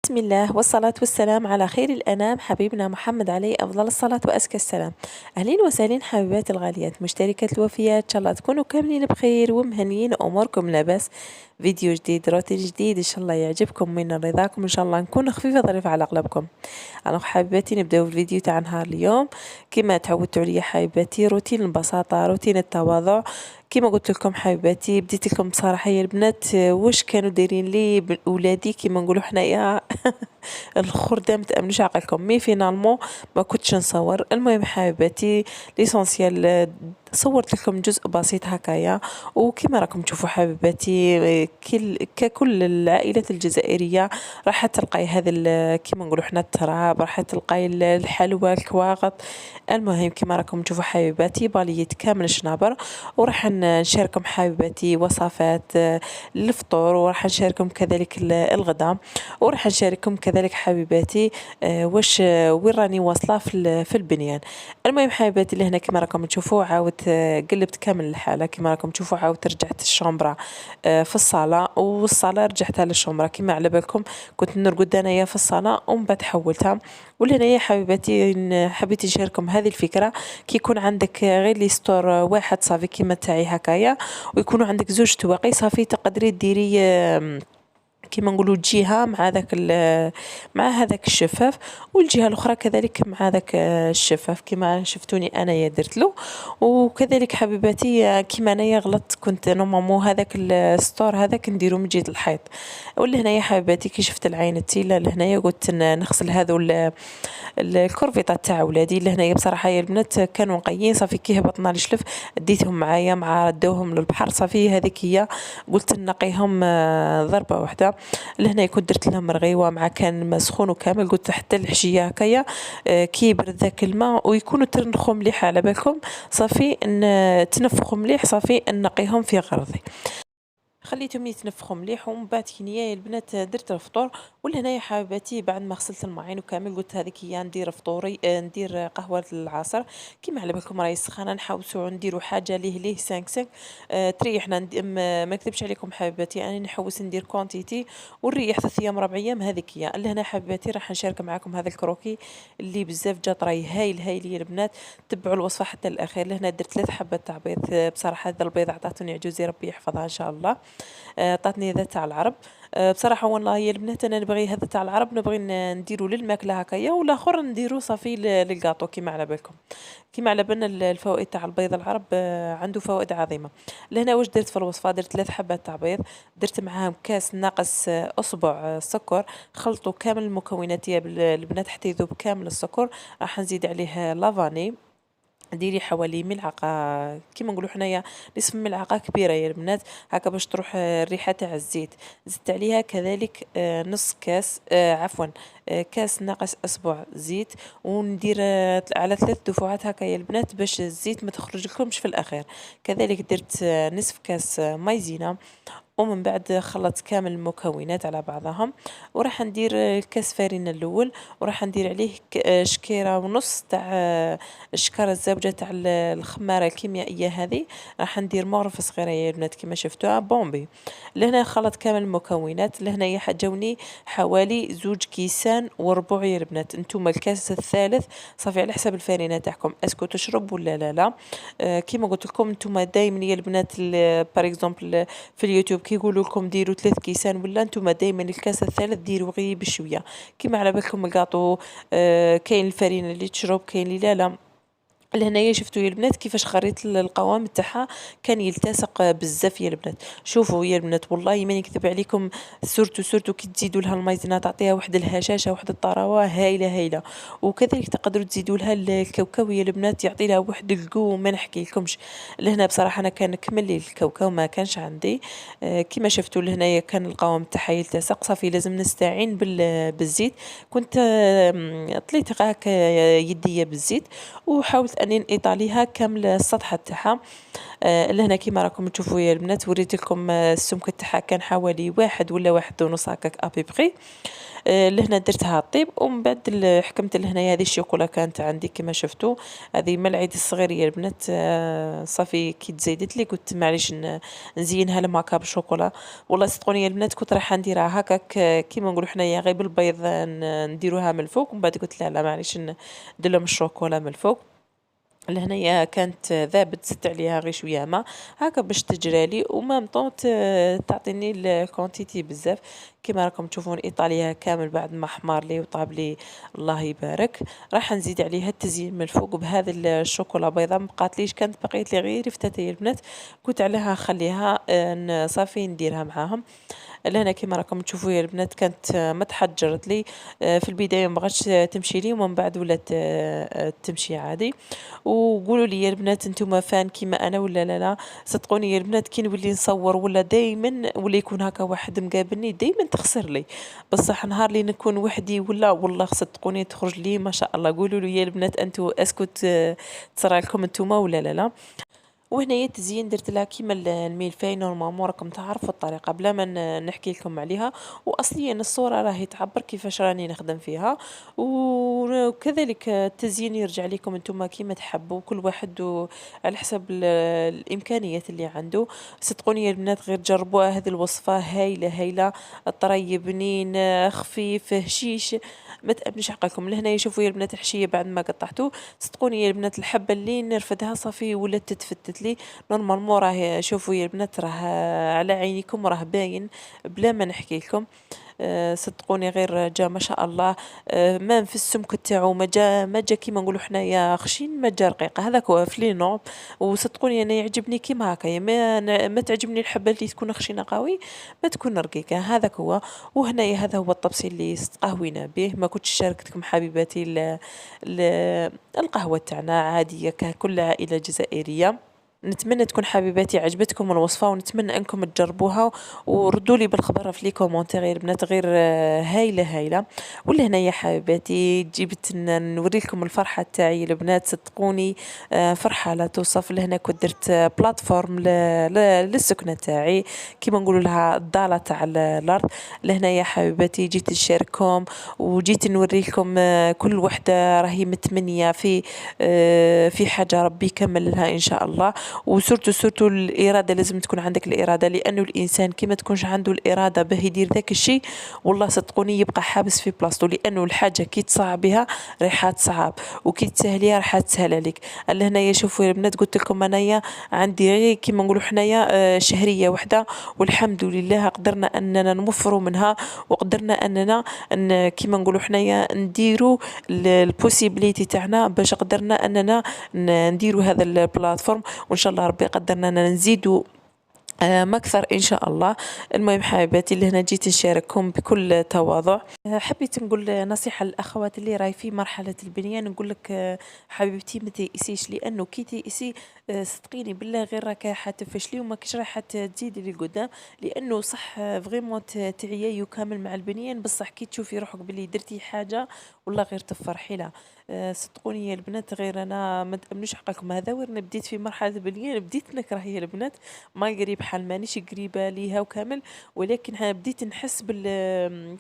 بسم الله والصلاة والسلام على خير الأنام حبيبنا محمد عليه أفضل الصلاة وأزكى السلام. أهلين وسهلين حبيبات الغاليات مشتركات الوفيات، إن شاء الله تكونوا كاملين بخير ومهنيين أموركم لاباس. فيديو جديد روتين جديد إن شاء الله يعجبكم من رضاكم، إن شاء الله نكون خفيفة ظريفة على قلبكم. أنا حبيباتي نبداو الفيديو تاع نهار اليوم كما تعودتوا عليا حبيباتي، روتين البساطة روتين التواضع. كما قلت لكم حبيباتي بديت لكم بصراحة يا البنات واش كانوا دايرين لي ولادي كما نقولوا حنايا الخردة ما تامنوش عقلكم، مي فينالمون ما كنتش نصور. المهم حبيباتي ليسونسيال صورت لكم جزء بسيط هكايا، وكما راكم تشوفوا حبيباتي ككل العائلات الجزائريه راح تلقاي هذا كما نقولوا حنا التراب، راح تلقاي الحلوى الكواغط. المهم كما راكم تشوفوا حبيباتي باليت كامل شنابر، وراح نشارككم حبيباتي وصفات للفطور، وراح نشارككم كذلك الغداء، وراح نشارككم كذلك حبيباتي واش وين راني واصله في البنيان. المهم حبيباتي لهنا كما راكم تشوفوا عاود قلبت كامل الحاله، كما راكم تشوفوا عاود رجعت الشومبرا في الصاله، والصاله رجعتها للشومبرا كما على بالكم كنت نرقد انايا في الصاله ومن بعد حولتها. ولهنايا حبيباتي حبيت نشارككم هذه الفكره، كي يكون عندك غير لي ستور واحد صافي كيما تاعي هكايا، ويكونوا عندك زوج تواقي صافي تقدري ديري كيما نقولوا جهه مع ذاك مع هذاك الشفاف، والجهه الاخرى كذلك مع ذاك الشفاف كيما شفتوني انايا درت له. وكذلك حبيباتي كيما انايا غلطت كنت نورمالمون هذاك الستور هذاك نديرو من جهه الحيط، ولا هنايا حبيباتي كي شفت العين التيله لهنايا قلت نغسل هذو الكورفيطات تاع ولادي. لهنايا بصراحه يا البنات كانوا نقيين صافي كي هبطنا الشلف ديتهم معايا مع ردوهم للبحر، صافي هذيك هي قلت نقيهم ضربه واحده. لهنا كنت درت لهم رغيوه مع كان مسخون وكامل، قلت حتى الحشيه هكايا كي يبرد ذاك الماء ويكونوا ترنخوا مليح على بالكم صافي تنفخوا مليح صافي نقيهم في غرضي. خليتهم يتنفخوا مليح ومن بعد كي يا البنات درت الفطور. ولهنايا حبيباتي بعد ما غسلت المواعين وكامل قلت هذيك هي ندير فطوري، ندير قهوه العصر كيما على بالكم راهي سخانه، نحوسوا نديروا حاجه ليه 5 تريحنا. ما نكذبش عليكم حبيباتي انا نحوس ندير كونتيتي ونريح 3 ايام 4 ايام هذيك هي. لهنا حبيباتي راح نشارك معكم هذا الكروكي اللي بزاف جات راهي هايل يا البنات، تبعوا الوصفه حتى الاخير. لهنا درت 3 حبات تاع بيض، بصراحه هذا البيض عطاتني عجوزي ربي يحفظها ان شاء الله، عطاتني هذا تاع العرب. بصراحه والله يا البنات انا نبغي هذا تاع العرب نبغي نديرو للماكله هكايا، والاخر نديرو صافي للكاطو كيما على بالكم. كيما على بالنا الفوائد تاع البيض العرب عنده فوائد عظيمه. لهنا واش درت في الوصفه، درت 3 حبات تاع بيض، درت معاهم كاس ناقص اصبع سكر، خلطوا كامل المكونات يا البنات حتى يذوب كامل السكر. راح نزيد عليه لافاني، ديري حوالي ملعقه كيما نقولوا حنايا نصف ملعقه كبيره يا البنات هكا باش تروح الريحه تاع الزيت. زدت عليها كذلك نص كاس عفوا كاس ناقص اصبع زيت، وندير على 3 دفعات هكا يا البنات باش الزيت ما تخرج لكمش في الاخير. كذلك درت نصف كاس مايزينا، ومن بعد خلطت كامل المكونات على بعضهم. وراح ندير كاس فارينة الاول، وراح ندير عليه شكيره ونص تاع الشكاره الزوجه تاع الخماره الكيميائيه هذه. راح ندير مغرفه صغيره يا البنات كما شفتوها بومبي. لهنا خلط كامل المكونات. لهنا جاوني حوالي 2 كيسان وربع يا البنات. انتم الكاس الثالث صافي على حسب الفارينه تاعكم اسكو تشرب ولا لا. كيما قلت لكم انتم دائما يا البنات بار اكزومبل في اليوتيوب كيقولوا لكم ديروا 3 كيسان، ولا نتوما دائما الكاس الثالث ديروا غير بشويه كيما على بالكم الكاطو. كاين الفرينه اللي تشرب كاين اللي لا. لهنايا شفتوا يا البنات كيفاش خريط القوام تاعها كان يلتصق بزاف يا البنات. شوفوا يا البنات والله ما نكذب عليكم، سورتو كي تزيدوا لها المايزينا تعطيها واحد الهشاشه واحد الطراوه هايله. وكذلك تقدروا تزيدوا لها الكاوكاو يا البنات يعطي لها واحد الكو ما نحكي لكمش. لهنا بصراحه انا كان كمل لي الكاوكاو ما كانش عندي. كما شفتوا لهنايا كان القوام تاعها يلتصق صافي لازم نستعين بالزيت. كنت طليت هكا يديا بالزيت وحاولت اني نطاليها كامل السطح تاعها. لهنا كيما راكم تشوفوا يا البنات وريت لكم السمك تاعها كان حوالي 1 ولا 1.5 هكاك ابيبغي. لهنا درتها طيب ومن بعد حكمت لهنايا هذه الشوكولا كانت عندي كما شفتوا، هذه ملعيد الصغير يا البنات. صافي كي تزيدت لي قلت معليش نزينها الماكا بالشوكولا. والله صدقوني يا البنات كنت رايحه نديرها هكاك كيما نقولوا حنايا غير بالبيض نديروها من الفوق، ومن بعد قلت لا معليش ندير لهم الشوكولا من الفوق. لهنايا كانت ذابت زدت عليها غير شويه ماء هكا باش تجرالي ومام طون تعطيني الكونتيتي بزاف. كما راكم تشوفون ايطاليا كامل بعد ما حمار لي وطاب لي الله يبارك. راح نزيد عليها التزيين من الفوق بهذا الشوكولا بيضاء. مبقاتليش كانت بقيت لي غير فتاتي البنات كنت عليها خليها صافي نديرها معاهم. لهنا كما راكم تشوفوا يا البنات كانت ما تحجرت لي في البدايه ما بغاتش تمشي لي ومن بعد ولات تمشي عادي. وقولوا لي يا البنات انتم فان كيما انا ولا لا؟ صدقوني يا البنات كي نولي نصور ولا دائما ولا يكون هكا واحد مقابلني دائما تخسر لي، بصح نهار اللي نكون وحدي ولا والله صدقوني تخرج لي ما شاء الله. قولوا لي يا البنات انتم اسكت تصرى لكم انتم ولا لا؟ وهنايا التزيين درت لها كيما الميلفاي نورمالمون راكم تعرفوا الطريقه بلا ما نحكي لكم عليها، واصليا الصوره راهي تعبر كيفاش راني نخدم فيها. وكذلك التزيين يرجع لكم انتم كيما تحبوا كل واحد على حسب الامكانيات اللي عنده. صدقوني يا البنات غير جربوها هذه الوصفه هايله هايله. الطري بنين خفيف هشيش ما تأمنش عقلكم. لهنا يشوفوا يا البنات الحشيه بعد ما قطعته صدقوني يا البنات الحبه اللي نرفدها صافي ولات تتفتت لي نورمالمون. راه شوفوا يا البنات راه على عينيكم راه باين بلا ما نحكي لكم. صدقوني غير جا ما شاء الله. ما في السمك تاعو ما جا كيما نقولوا حنايا خشين ما جا رقيق هذاك هو في لي نوع. وصدقوني انا يعجبني كيما هكايا ما تعجبني الحبه اللي تكون خشينه قوي ما تكون رقيقه هذاك هو. وهنايا هذا هو الطبسي اللي استقهوينا به. ما كنتش شاركتكم حبيباتي القهوه تاعنا عاديه ككل عائله جزائريه. نتمنى تكون حبيباتي عجبتكم الوصفه ونتمنى انكم تجربوها وردوا لي بالخبر في لي كومونتير يا البنات غير هايله هايله. ولا هنايا حبيباتي جبت نوري لكم الفرحه تاعي البنات صدقوني فرحه لا توصف. لهنا كنت درت بلاتفورم للسكنه تاعي كيما نقولوا لها الضاله تاع الارض. لهنايا حبيباتي جيت نشارككم وجيت نوري لكم كل وحده راهي متمنيه في حاجه ربي يكمل لها ان شاء الله. وسورتو الاراده لازم تكون عندك الاراده، لانه الانسان كي ما تكونش عنده الاراده باه يدير ذاك الشيء والله صدقوني يبقى حابس في بلاصتو. لانه الحاجه كي تصعب بها رايحه تصعب وكي تسهليها راح تسهل عليك. هنايا شوفوا يا البنات قلت لكم انايا عندي غير كيما نقولوا حنايا شهريه واحده والحمد لله قدرنا اننا نوفروا منها وقدرنا اننا كيما نقولوا حنايا نديروا البوسيبيليتي تاعنا باش قدرنا اننا نديروا هذا البلاتفورم. وان شاء الله ربي قدرنا اننا نزيدوا ما أكثر إن شاء الله. المهم حبيباتي اللي هنا جيت نشارككم بكل تواضع. حبيت نقول نصيحة للأخوات اللي راي في مرحلة البنيان نقول لك حبيبتي ما تيأسيش، لأنه كي تيأسي صدقيني بالله غير راك حتفشلي وما كش راح تزيدي لقدام. لأنه صح فريمون تعيايو كامل مع البنيان بصح كي تشوفي روحك باللي درتي حاجة والله غير تفرحي لها. صدقوني يا البنات غير انا ما تامنوش حقكم هذا وين بديت في مرحله البنيان بديت نكره يا البنات ما قريب حال مانيش قريبه ليها وكامل، ولكن بديت نحس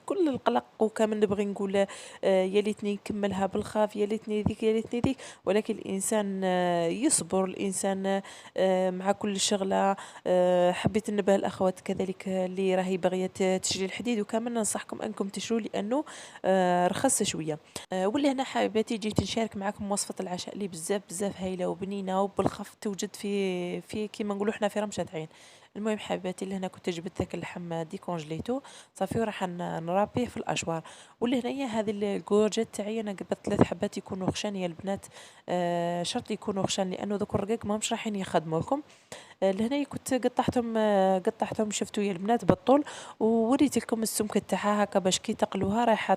كل القلق وكامل نبغي نقول يا ليتني نكملها بالخاف يا ليتني ذيك يا ليتني ذيك. ولكن الانسان يصبر الانسان مع كل شغله. حبيت ننبه الاخوات كذلك اللي راهي باغيه تشري الحديد وكامل ننصحكم انكم تشروا لانه رخص شويه. ولا هنا حبيباتي جيت نشارك معكم وصفه العشاء اللي بزاف بزاف هايله وبنينه وبالخف توجد في كيما نقولوا احنا في رمشه عين. المهم حبيباتي اللي هنا كنت جبت ذاك اللحم ديكونجليتو صافي وراح نرابيه في الاشوار. واللي هنايا هذه الكورجيت تاعي انا قبضت 3 حبات يكونوا خشان يا البنات. شرط يكونوا خشان لانه ذوك الرقيق ماهمش رايحين يخدموا لكم. لهنا كنت قطعتهم شفتوا يا البنات بالطول ووريت لكم السمك تاعها هكا باش كي تقلوها راح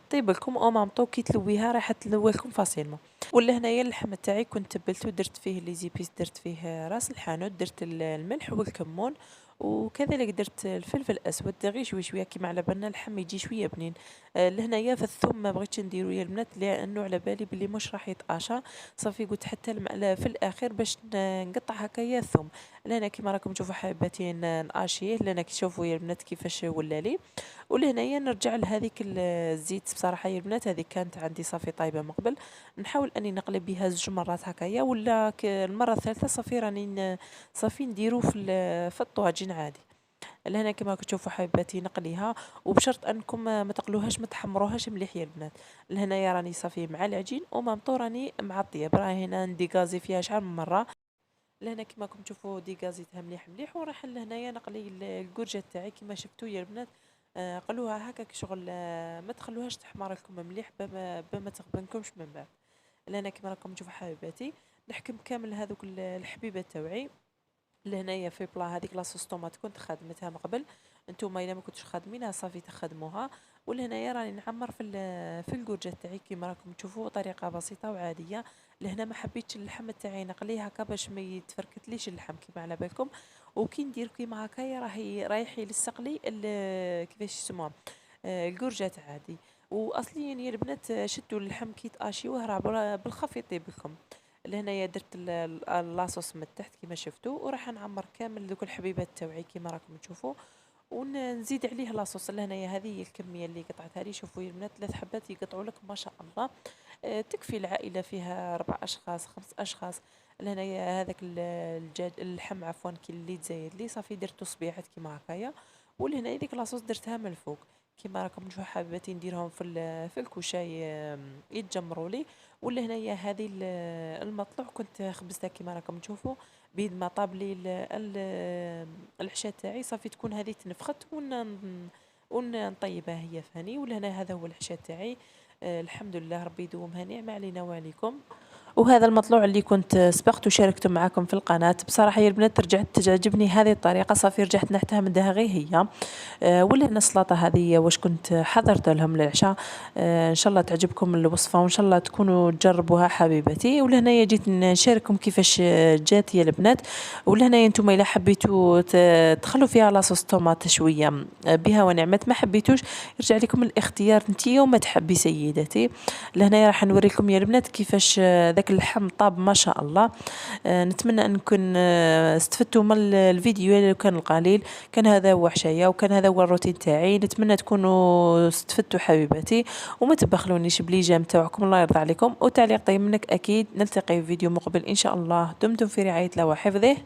تطيب لكم او مامطو كي تلويها راح تلوي لكم فاسيلمون. ولا هنايا اللحم تاعي كنت تبلته درت فيه لي زيبيس درت فيه راس الحانوت درت الملح والكمون وكذلك درت الفلفل الاسود غير شويه كيما على بالنا اللحم يجي شويه بنين. لهنايا في الثوم ما بغيتش نديرو يا البنات لانه على بالي بلي مش راح يتقاشى. صافي قلت حتى في الاخير باش نقطع هكايا الثوم. لهنا كيما راكم تشوفوا حباتي نقاشيه. لهنا كتشوفوا يا البنات كيفاش ولا لي. ولهنايا نرجع لهذيك الزيت. بصراحه يا البنات هذه كانت عندي صافي طايبه من قبل. نحاول اني نقلب بها زوج مرات هكايا ولا المره الثالثه صافي راني صافي نديرو في الطواجن عادي. لهنا كما راكم تشوفوا حباتي نقليها وبشرط انكم ما تقلوهاش ما تحمروهاش مليح يا البنات. لهنايا راني صافي مع العجين ومامطو راني مع الطياب. راه هنا نديكازي فيها شحال من مره. لهنا كما راكم تشوفوا ديكازيتها مليح مليح وراح لهنايا نقلي الكرجه تاعي كما شفتوا يا البنات. قلوها هكاك شغل. ما تخلوهاش تحمر لكم مليح بما تغبنكمش من بعد. لهنا كما راكم تشوفوا حبيباتي نحكم كامل هذوك الحبيبات تاوعي. لهنايا في بلا هذيك لاصوص طوماط كنت خادمتها من قبل. نتوما الا ما كنتش خادمينها صافي تخدموها. ولهنايا راني نعمر في الكرجه تاعي كيما راكم تشوفوا طريقه بسيطه وعاديه. لهنا ما حبيتش اللحم تاعي نقليه هكا باش ما يتفركتليش اللحم كيما على بالكم. وكي ندير كيما هكايا رايح يلصق لي كيفاش يسموها الكرجات عادي. واصليا يا البنات شدوا اللحم كي تاشيوه راه بالخف يطيب لكم. لهنايا درت لاصوص من تحت كيما شفتوا وراح نعمر كامل دوك الحبيبات تاوعي كيما راكم تشوفوا. ونزيد عليه لاصوص. لهنايا هذه هي الكميه اللي قطعتها لي. شوفوا يا البنات 3 حبات يقطعوا لك ما شاء الله. تكفي العائله فيها 4 اشخاص 5 اشخاص. لهنايا هذاك الدجاج اللحم عفوا كي اللي تزايد لي صافي درتو صبيحات كيما هكايا. ولهنا ديك لاصوص درتها من الفوق. كيما راكم تشوفوا حبيتي نديرهم في الكوشاي يتجمروا لي. ولا هنايا هذه المطلوع كنت خبزتها كيما راكم تشوفوا. بيد ما طاب لي العشاء تاعي صافي تكون هذه تنفخت ونطيبها هي فاني. ولا هنا هذا هو العشاء تاعي. الحمد لله ربي يدومها نعمه علينا وعليكم. وهذا المطلوع اللي كنت سبقت وشاركته معكم في القناة. بصراحة يا البنات رجعت تعجبني هذه الطريقة. صافي رجعت نعتمدها غير هي. ولا هنا السلطة هذه واش كنت حضرت لهم للعشاء. ان شاء الله تعجبكم الوصفة وان شاء الله تكونوا تجربوها حبيبتي. ولا هنايا جيت نشارككم كيفاش جات يا البنات. ولا هنايا نتوما الا حبيتوا تخلوا فيها لاصوص طوماط شوية بها ونعمت ما حبيتوش يرجع لكم الاختيار نتيا وما تحبي سيدتي. لهنا راح نوريكم يا البنات كيفاش ذاك اللحم طاب ما شاء الله. نتمنى انكم استفدتوا من الفيديو لو كان القليل. كان هذا هو حشايا وكان هذا هو الروتين تاعي. نتمنى تكونوا استفدتوا حبيباتي وما تبخلونيش بليجام تاعكم الله يرضى عليكم وتعليق طيب منك اكيد. نلتقي في فيديو مقبل ان شاء الله. دمتم في رعاية الله وحفظه.